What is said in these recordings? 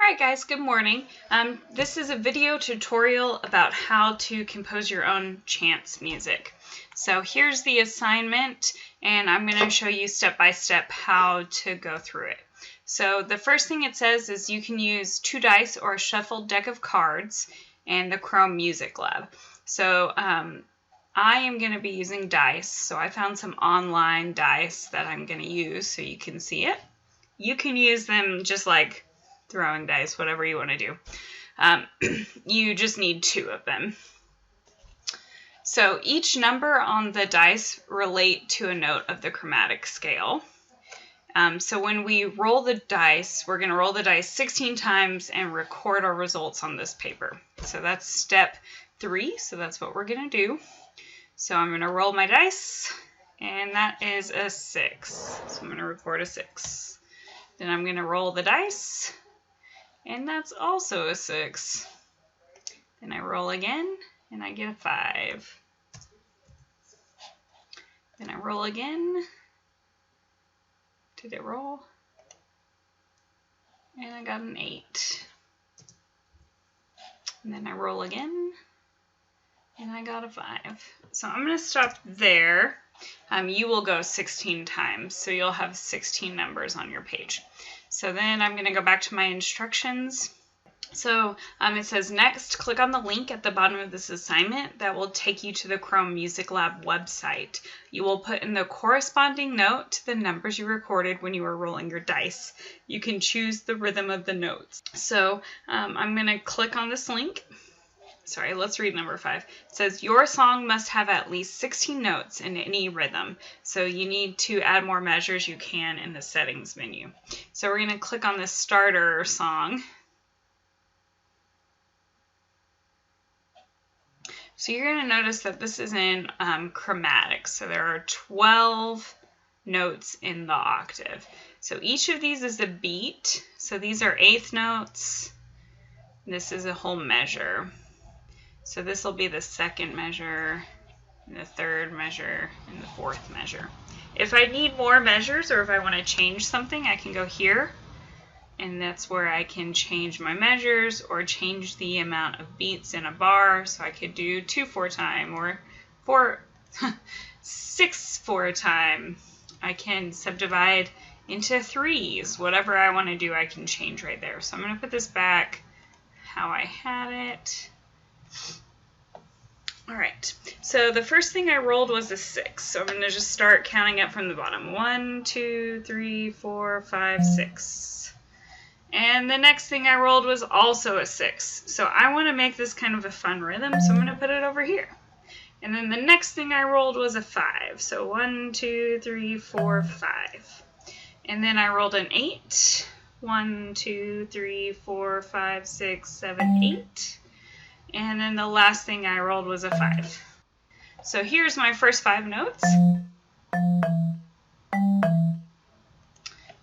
Alright guys, good morning. This is a video tutorial about how to compose your own chants music. So here's the assignment, and I'm going to show you step by step how to go through it. So the first thing it says is you can use 2 dice or a shuffled deck of cards and the Chrome Music Lab. So I am going to be using dice, so I found some online dice that I'm going to use so you can see it. You can use them just like throwing dice, whatever you want to do. You just need 2 of them. So each number on the dice relate to a note of the chromatic scale. So when we roll the dice, we're going to roll the dice 16 times and record our results on this paper. So that's step 3, so that's what we're going to do. So I'm going to roll my dice, and that is a 6. So I'm going to record a 6. Then I'm going to roll the dice, and that's also a 6. Then I roll again, and I get a 5. Then I roll again. Did it roll? And I got an 8. And then I roll again, and I got a 5. So I'm going to stop there. You will go 16 times, so you'll have 16 numbers on your page. So then I'm going to go back to my instructions. So it says next, click on the link at the bottom of this assignment that will take you to the Chrome Music Lab website. You will put in the corresponding note to the numbers you recorded when you were rolling your dice. You can choose the rhythm of the notes. So I'm going to click on this link. Sorry, let's read number 5. It says, your song must have at least 16 notes in any rhythm. So you need to add more measures you can in the settings menu. So we're going to click on the starter song. So you're going to notice that this is in chromatic. So there are 12 notes in the octave. So each of these is a beat. So these are 1/8 notes. This is a whole measure. So this will be the 2nd measure, and the 3rd measure, and the 4th measure. If I need more measures, or if I want to change something, I can go here, and that's where I can change my measures or change the amount of beats in a bar. So I could do 2/4 time or 6/4 time. I can subdivide into 3s. Whatever I want to do, I can change right there. So I'm going to put this back how I had it. Alright, so the first thing I rolled was a 6, so I'm going to just start counting up from the bottom. 1, 2, 3, 4, 5, 6. And the next thing I rolled was also a 6. So I want to make this kind of a fun rhythm, so I'm going to put it over here. And then the next thing I rolled was a 5. So 1, 2, 3, 4, 5. And then I rolled an 8. 1, 2, 3, 4, 5, 6, 7, 8. And then the last thing I rolled was a 5. So here's my first 5 notes.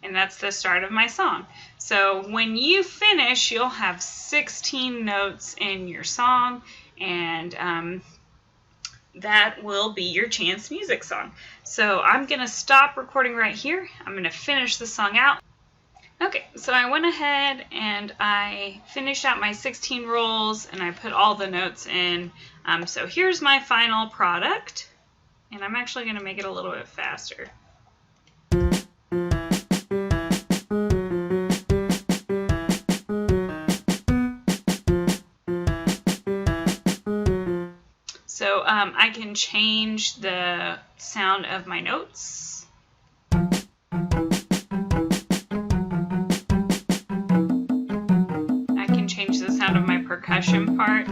And that's the start of my song. So when you finish, you'll have 16 notes in your song, and that will be your chance music song. So I'm going to stop recording right here. I'm going to finish the song out. Okay, so I went ahead and I finished out my 16 rolls and I put all the notes in. So here's my final product, and I'm actually going to make it a little bit faster. So I can change the sound of my notes. Sound of my percussion part.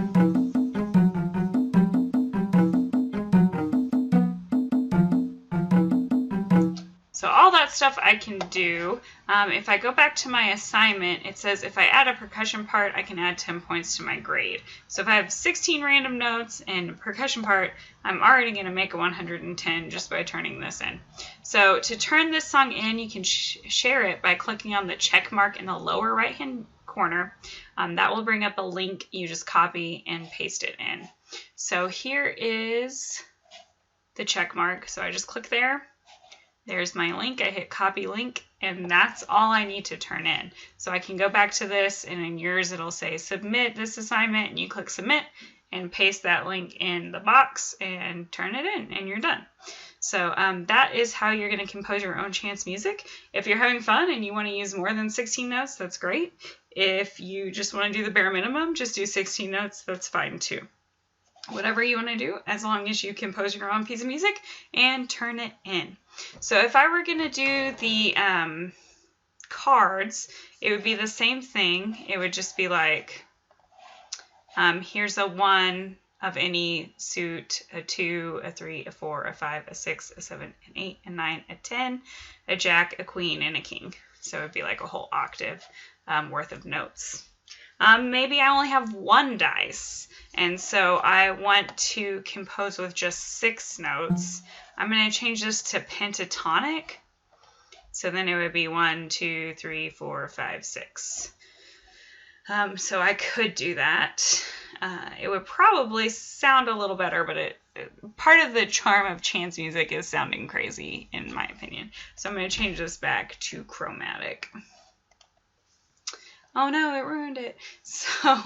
So all that stuff I can do. If I go back to my assignment, it says if I add a percussion part, I can add 10 points to my grade. So if I have 16 random notes and a percussion part, I'm already going to make a 110 just by turning this in. So to turn this song in, you can share it by clicking on the check mark in the lower right hand corner. That will bring up a link. You just copy and paste it in. So here is the check mark. So I just click there. There's my link. I hit copy link, and that's all I need to turn in. So I can go back to this, and in yours it'll say submit this assignment, and you click submit and paste that link in the box and turn it in, and you're done. So that is how you're going to compose your own chance music. If you're having fun and you want to use more than 16 notes, that's great. If you just want to do the bare minimum, just do 16 notes, that's fine too. Whatever you want to do, as long as you compose your own piece of music and turn it in. So if I were going to do the cards, it would be the same thing. It would just be like, here's a 1 of any suit, a 2, a 3, a 4, a 5, a 6, a 7, an 8, a 9, a 10, a jack, a queen, and a king. So it would be like a whole octave worth of notes. Maybe I only have 1 dice, and so I want to compose with just 6 notes. I'm going to change this to pentatonic. So then it would be 1, 2, 3, 4, 5, 6. So I could do that. It would probably sound a little better, but part of the charm of chance music is sounding crazy, in my opinion. So I'm going to change this back to chromatic. Oh no, it ruined it. So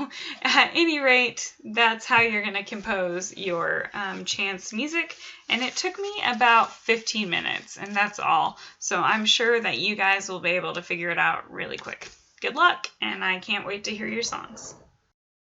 at any rate, that's how you're going to compose your chance music. And it took me about 15 minutes, and that's all. So I'm sure that you guys will be able to figure it out really quick. Good luck, and I can't wait to hear your songs.